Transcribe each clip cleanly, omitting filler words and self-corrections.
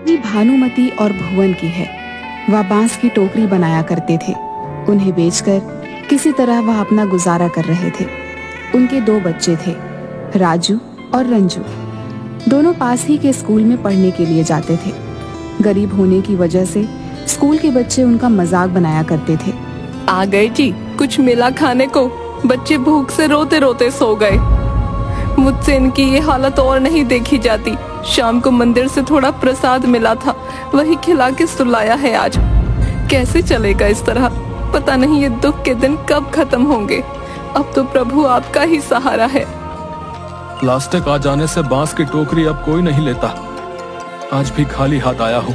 ये भानुमति और भुवन की है। वह बांस की टोकरी बनाया करते थे। उन्हें बेचकर किसी तरह वह अपना गुजारा कर रहे थे। उनके 2 बच्चे थे, राजू और रंजू। दोनों पास ही के स्कूल में पढ़ने के लिए जाते थे। गरीब होने की वजह से स्कूल के बच्चे उनका मजाक बनाया करते थे। आ गए जी, कुछ मिला खाने को? बच्चे भूख से रोते रोते सो गए। मुझसे इनकी ये हालत और नहीं देखी जाती। शाम को मंदिर से थोड़ा प्रसाद मिला था, वही खिला के सुलाया है आज। कैसे चलेगा इस तरह? पता नहीं ये दुख के दिन कब खत्म होंगे। अब तो प्रभु आपका ही सहारा है। प्लास्टिक आ जाने से बांस की टोकरी अब कोई नहीं लेता। आज भी खाली हाथ आया हूँ।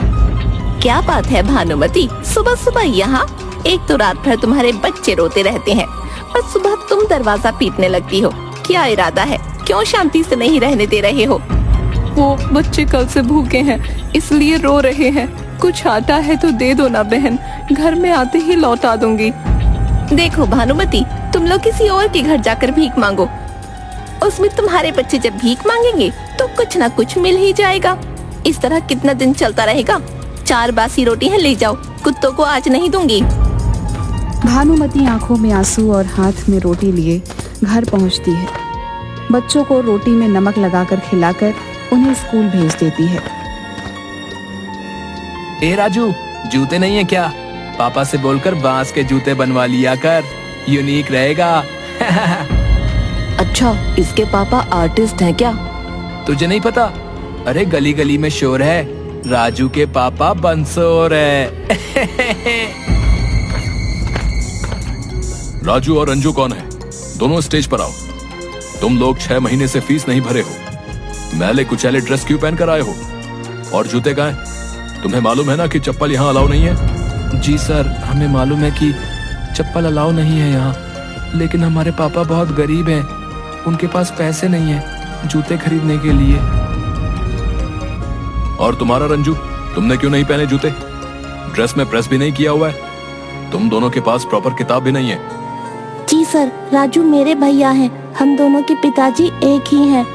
क्या बात है भानुमति, सुबह सुबह यहाँ? एक तो रात भर तुम्हारे बच्चे रोते रहते हैं और सुबह तुम दरवाजा पीटने लगती हो। क्या इरादा है? क्यों शांति से नहीं रहने दे रहे हो? वो बच्चे कल से भूखे हैं, इसलिए रो रहे हैं। कुछ आटा है तो दे दो ना बहन, घर में आते ही लौटा दूंगी। देखो भानुमति, तुम लोग किसी और के घर जाकर भीख मांगो। उसमें तुम्हारे बच्चे जब भीख मांगेंगे तो कुछ ना कुछ मिल ही जाएगा। इस तरह कितना दिन चलता रहेगा? 4 बासी रोटी है, ले जाओ, कुत्तों को आज नहीं दूंगी। भानुमति आंखों में आंसू और हाथ में रोटी लिए घर पहुंचती है। बच्चों को रोटी में नमक लगाकर खिलाकर उन्हें स्कूल भेज देती है। ए राजू, जूते नहीं है क्या? पापा से बोलकर बांस के जूते बनवा लिया कर, यूनिक रहेगा। अच्छा, इसके पापा आर्टिस्ट हैं क्या? तुझे नहीं पता? अरे गली गली में शोर है, राजू के पापा बंसोर है। राजू और रंजू कौन है? दोनों स्टेज पर आओ। तुम लोग 6 महीने से फीस नहीं भरे हो। मैले कुचैले ड्रेस क्यों पहन कर आए हो? और जूते कहाँ हैं? तुम्हें मालूम है ना कि चप्पल यहाँ अलाउ नहीं है? जी सर, हमें मालूम है कि चप्पल अलाउ नहीं है यहाँ, लेकिन हमारे पापा बहुत गरीब हैं। उनके पास पैसे नहीं है जूते खरीदने के लिए। और तुम्हारा रंजू, तुमने क्यों नहीं पहने जूते? ड्रेस में प्रेस भी नहीं किया हुआ है। तुम दोनों के पास प्रॉपर किताब भी नहीं है। जी सर, राजू मेरे भैया हैं। हम दोनों के पिताजी एक ही हैं।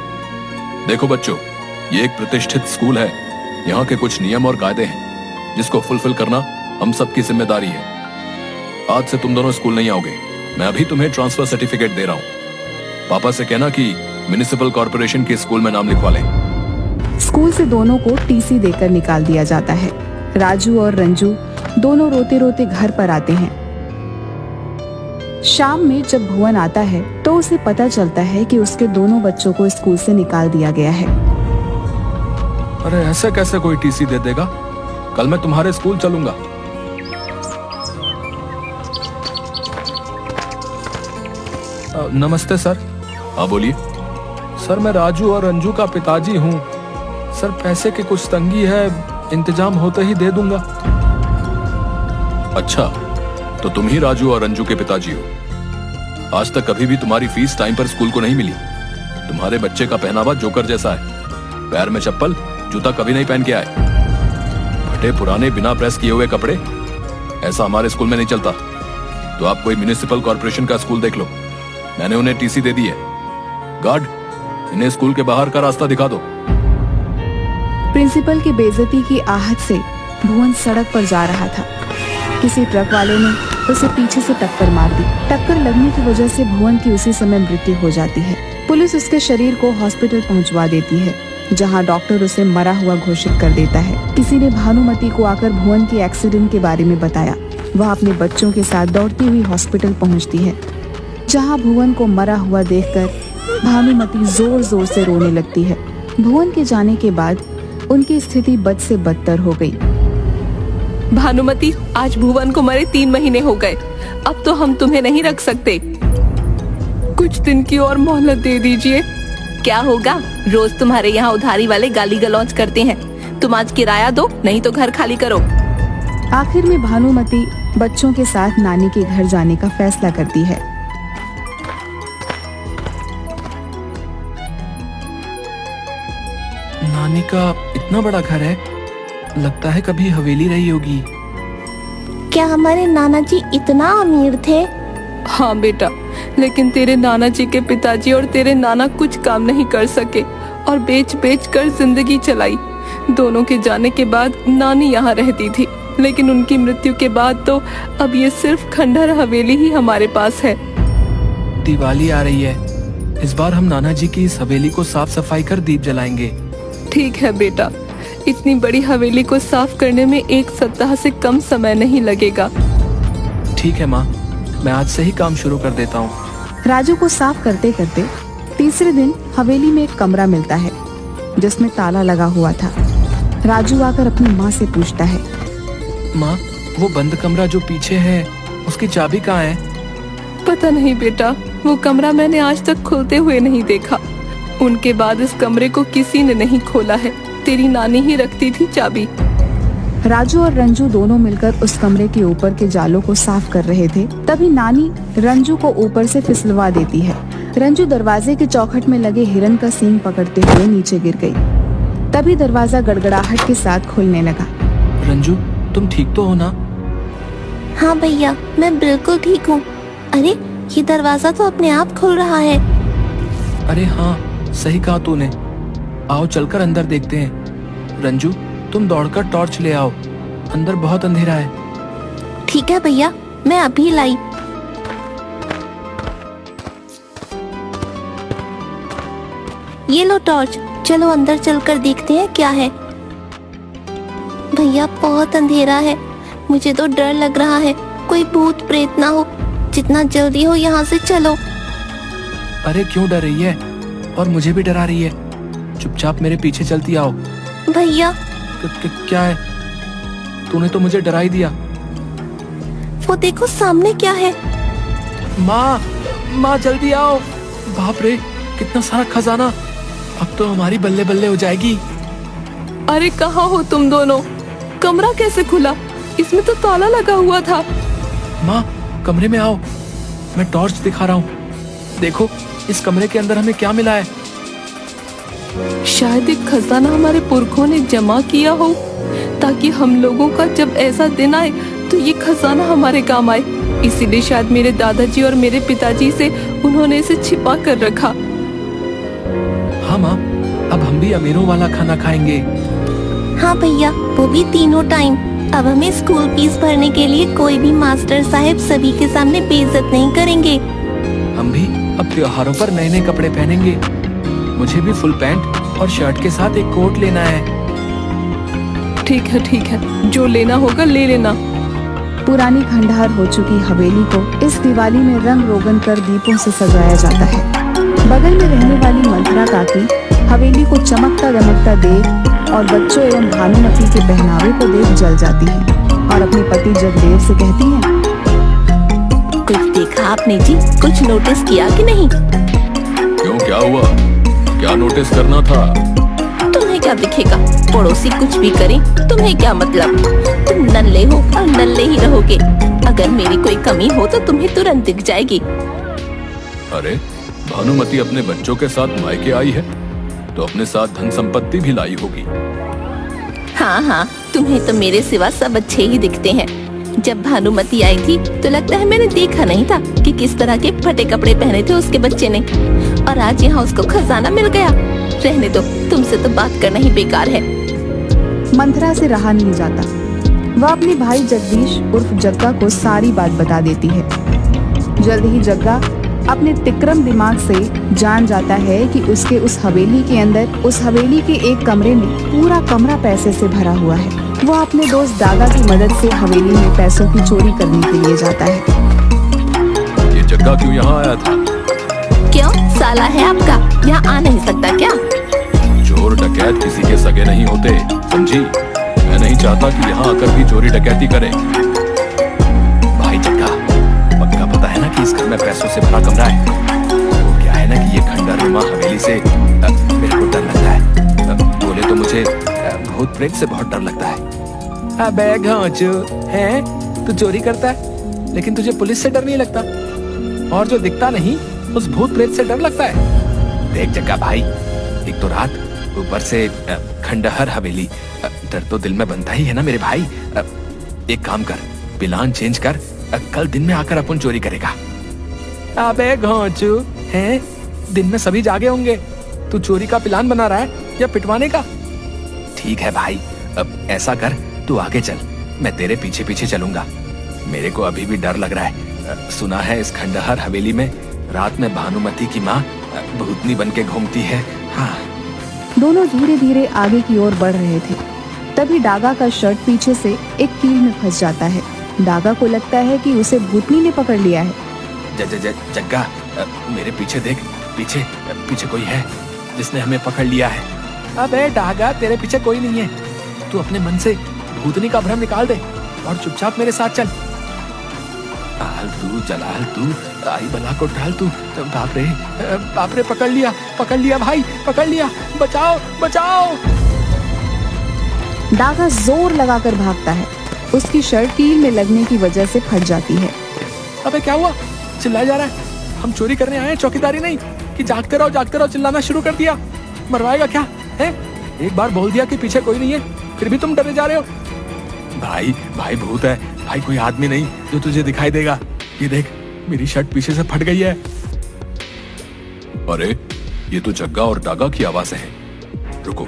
देखो बच्चों, ये एक प्रतिष्ठित स्कूल है। यहाँ के कुछ नियम और कायदे हैं जिसको फुलफिल करना हम सबकी जिम्मेदारी है। आज से तुम दोनों स्कूल नहीं आओगे। मैं अभी तुम्हें ट्रांसफर सर्टिफिकेट दे रहा हूँ। पापा से कहना कि म्युनिसिपल कॉर्पोरेशन के स्कूल में नाम लिखवा लें। स्कूल से दोनों को टीसी देकर निकाल दिया जाता है। राजू और रंजू दोनों रोते रोते घर पर आते हैं। शाम में जब भुवन आता है तो उसे पता चलता है कि उसके दोनों बच्चों को स्कूल से निकाल दिया गया है। अरे ऐसे कैसे कोई टीसी दे देगा? कल मैं तुम्हारे स्कूल चलूंगा। नमस्ते सर। हाँ बोलिए। सर, मैं राजू और रंजू का पिताजी हूँ। सर, पैसे की कुछ तंगी है, इंतजाम होते ही दे दूंगा। अच्छा, तो तुम ही राजू और रंजू के पिताजी हो। आज तक कभी भी तुम्हारी फीस टाइम पर स्कूल को नहीं मिली। तुम्हारे बच्चे का पहनावा जोकर जैसा है। पैर में चप्पल, जूता कभी नहीं पहन के आए। फटे पुराने बिना प्रेस किए हुए कपड़े, ऐसा हमारे स्कूल में नहीं चलता। तो आप कोई म्युनिसिपल कॉर्पोरेशन का स्कूल देख लो। मैंने उन्हें टीसी दे दी है। गार्ड, इन्हें स्कूल के बाहर का रास्ता दिखा दो। प्रिंसिपल की बेइज्जती की आहट से भुवन सड़क पर जा रहा था। किसी ट्रक वाले ने उसे पीछे से टक्कर मार दी। टक्कर लगने की वजह से भुवन की उसी समय मृत्यु हो जाती है। पुलिस उसके शरीर को हॉस्पिटल पहुंचवा देती है, जहां डॉक्टर उसे मरा हुआ घोषित कर देता है। किसी ने भानुमति को आकर भुवन के एक्सीडेंट के बारे में बताया। वह अपने बच्चों के साथ दौड़ती हुई हॉस्पिटल पहुंचती है, जहां भुवन को मरा हुआ देखकर भानुमति जोर जोर से रोने लगती है। भुवन के जाने के बाद उनकी स्थिति बद से बदतर हो गई। भानुमति, आज भुवन को मरे 3 महीने हो गए। अब तो हम तुम्हें नहीं रख सकते। कुछ दिन की और मोहलत दे दीजिए। क्या होगा? रोज तुम्हारे यहाँ उधारी वाले गाली गलौज करते हैं। तुम आज किराया दो, नहीं तो घर खाली करो। आखिर में भानुमति बच्चों के साथ नानी के घर जाने का फैसला करती है। नानी का इतना बड़ा घर है, लगता है कभी हवेली रही होगी। क्या हमारे नाना जी इतना अमीर थे? हाँ बेटा, लेकिन तेरे नाना जी के पिताजी और तेरे नाना कुछ काम नहीं कर सके और बेच बेच कर जिंदगी चलाई। दोनों के जाने के बाद नानी यहाँ रहती थी, लेकिन उनकी मृत्यु के बाद तो अब ये सिर्फ खंडहर हवेली ही हमारे पास है। दिवाली आ रही है, इस बार हम नाना जी की इस हवेली को साफ सफाई कर दीप जलाएंगे। ठीक है बेटा, इतनी बड़ी हवेली को साफ करने में 1 सप्ताह से कम समय नहीं लगेगा। ठीक है माँ, मैं आज से ही काम शुरू कर देता हूँ। राजू को साफ करते करते तीसरे दिन हवेली में एक कमरा मिलता है जिसमें ताला लगा हुआ था। राजू आकर अपनी माँ से पूछता है, माँ, वो बंद कमरा जो पीछे है, उसकी चाबी कहाँ है? पता नहीं बेटा, वो कमरा मैंने आज तक खुलते हुए नहीं देखा। उनके बाद इस कमरे को किसी ने नहीं खोला है। तेरी नानी ही रखती थी चाबी। राजू और रंजू दोनों मिलकर उस कमरे के ऊपर के जालों को साफ कर रहे थे। तभी नानी रंजू को ऊपर से फिसलवा देती है। रंजू दरवाजे के चौखट में लगे हिरन का सींग पकड़ते हुए नीचे गिर गई। तभी दरवाजा गड़गड़ाहट के साथ खुलने लगा। रंजू, तुम ठीक तो हो ना? हाँ भैया, मैं बिल्कुल ठीक हूँ। अरे, ये दरवाजा तो अपने आप खुल रहा है। अरे हाँ, सही कहा तूने। आओ चलकर अंदर देखते हैं। रंजू, तुम दौड़कर टॉर्च ले आओ, अंदर बहुत अंधेरा है। ठीक है भैया, मैं अभी लाई। ये लो टॉर्च, चलो अंदर चलकर देखते हैं क्या है। भैया, बहुत अंधेरा है, मुझे तो डर लग रहा है, कोई भूत प्रेत ना हो। जितना जल्दी हो यहाँ से चलो। अरे क्यों डर रही है? और मुझे भी डरा रही है। चुपचाप मेरे पीछे चलती आओ। भैया, क्या है? तूने तो मुझे डरा ही दिया। वो देखो सामने क्या है। माँ जल्दी आओ। बाप रे, कितना सारा खजाना, अब तो हमारी बल्ले बल्ले हो जाएगी। अरे कहाँ हो तुम दोनों? कमरा कैसे खुला? इसमें तो ताला लगा हुआ था। माँ, कमरे में आओ, मैं टॉर्च दिखा रहा हूँ। देखो इस कमरे के अंदर हमें क्या मिला है। शायद एक खजाना हमारे पुरखों ने जमा किया हो, ताकि हम लोगों का जब ऐसा दिन आए तो ये खजाना हमारे काम आए। इसीलिए शायद मेरे दादाजी और मेरे पिताजी से उन्होंने इसे छिपा कर रखा। हाँ माँ, अब हम भी अमीरों वाला खाना खाएंगे। हाँ भैया, वो भी तीनों टाइम। अब हमें स्कूल फीस भरने के लिए कोई भी मास्टर साहब सभी के सामने बेइज्जत नहीं करेंगे। हम भी अब त्योहारों पर नए नए कपड़े पहनेंगे। मुझे भी फुल पैंट और शर्ट के साथ एक कोट लेना है। ठीक है, जो लेना होगा ले लेना। पुरानी खंडहर हो चुकी हवेली को इस दिवाली में रंग रोगन कर दीपों से सजाया जाता है। बगल में रहने वाली मंथरा काकी हवेली को चमकता दमकता देख और बच्चों एवं भानुमति के पहनावे को देख जल जाती है और अपने पति जगदेव से कहती है, कुछ देखा आपने जी? कुछ नोटिस किया कि नहीं? क्यों, क्या हुआ? क्या नोटिस करना था? तुम्हें क्या दिखेगा? पड़ोसी कुछ भी करे, तुम्हें क्या मतलब? तुम नल्ले हो और नल्ले ही रहोगे। अगर मेरी कोई कमी हो तो तुम्हें तुरंत दिख जाएगी। अरे, भानुमति अपने बच्चों के साथ मायके आई है तो अपने साथ धन संपत्ति भी लाई होगी। हाँ, तुम्हें तो मेरे सिवा सब अच्छे ही दिखते हैं। जब भानुमति आई थी तो लगता है मैंने देखा नहीं था कि किस तरह के फटे कपड़े पहने थे उसके बच्चे ने, और आज यहाँ उसको खजाना मिल गया। रहने दो, तुमसे तो बात करना ही बेकार है। मंथरा से रहा नहीं जाता। वह अपने भाई जगदीश उर्फ जग्गा को सारी बात बता देती है। जल्द ही जग्गा अपने तिक्रम दिमाग से जान जाता है कि उसके उस हवेली के अंदर, उस हवेली के एक कमरे में पूरा कमरा पैसे से भरा हुआ है। वह अपने दोस्त दागा की मदद से हवेली में पैसों की चोरी करने के लिए जाता है। ये जग्गा क्यों यहाँ आया था? क्यों, साला है आपका? यहाँ आ नहीं सकता क्या? चोर डकैत किसी के सगे नहीं होते, समझी? मैं नहीं चाहता कि यहाँ आकर भी चोरी डकैती करे। भाई जग्गा, पक्का पता है ना कि इस घर में पैसों से भरा कमरा है? वो क्या है ना कि ये खंडहर हवेली से मेरे को डर लगता है। बोले तो मुझे भूत प्रेत से बहुत डर लगता है। अबे घोंचू, हैं? तू चोरी करता है लेकिन तुझे पुलिस से डर नहीं लगता, और जो दिखता नहीं उस भूत प्रेत से डर लगता है। देख जग्गा भाई, एक तो रात, ऊपर से खंडहर हवेली, डर तो दिल में बनता ही है ना मेरे भाई। एक काम कर, प्लान चेंज कर, कल दिन में आकर अपन चोरी करेगा। अबे घोंचू, हैं? दिन में सभी जागे होंगे, तू चोरी का प्लान बना रहा है या पिटवाने का? ठीक है भाई, अब ऐसा कर, तू आगे चल, मैं तेरे पीछे पीछे चलूंगा। मेरे को अभी भी डर लग रहा है। सुना है इस खंडहर हवेली में रात में भानुमति की माँ भूतनी बन के घूमती है। हाँ। दोनों धीरे धीरे आगे की ओर बढ़ रहे थे। तभी डागा का शर्ट पीछे से एक कील में फंस जाता है। डागा को लगता है कि उसे भूतनी ने पकड़ लिया है। जग्गा, मेरे पीछे देख, पीछे पीछे कोई है जिसने हमें पकड़ लिया है। अबे डागा, तेरे पीछे कोई नहीं है। तू अपने मन से भूतनी का भ्रम निकाल दे और चुपचाप मेरे साथ चल। तू जलाल, तू आई बला को डाल तू। बाप रे, पकड़ लिया भाई, पकड़ लिया, बचाओ बचाओ। डागा जोर लगाकर भागता है। उसकी शर्ट कील में लगने की वजह से फट जाती है। अबे क्या हुआ? चिल्लाया जा रहा है। हम चोरी करने आए हैं, चौकीदारी नहीं कि जागते रहो चिल्लाना शुरू कर दिया। मरवाएगा क्या है? एक बार बोल दिया कि पीछे कोई नहीं है, फिर भी तुम डरे जा रहे हो। भाई भूत है भाई, कोई आदमी नहीं जो तुझे दिखाई देगा। ये देख, मेरी शर्ट पीछे से फट गई है। अरे ये तो जग्गा और डागा की आवाज़ें हैं। रुको,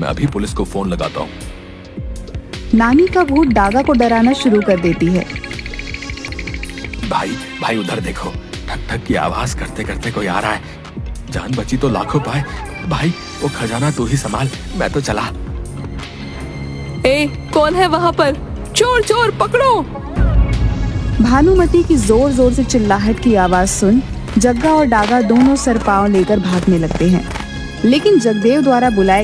मैं अभी पुलिस को फोन लगाता हूँ। नानी का भूत डागा को डराना शुरू कर देती है। भाई उधर देखो, ठक ठक की आवाज करते करते कोई आ रहा है। जान बची तो लाखों पाए। भाई वो खजाना तू ही संभाल, मैं तो चला। ए, कौन है वहाँ पर? चोर पकड़ो। भानुमति की जोर जोर से चिल्लाहट की आवाज सुन जग्गा और डागा दोनों सर पांव लेकर भागने लगते हैं। लेकिन जगदेव द्वारा बुलाए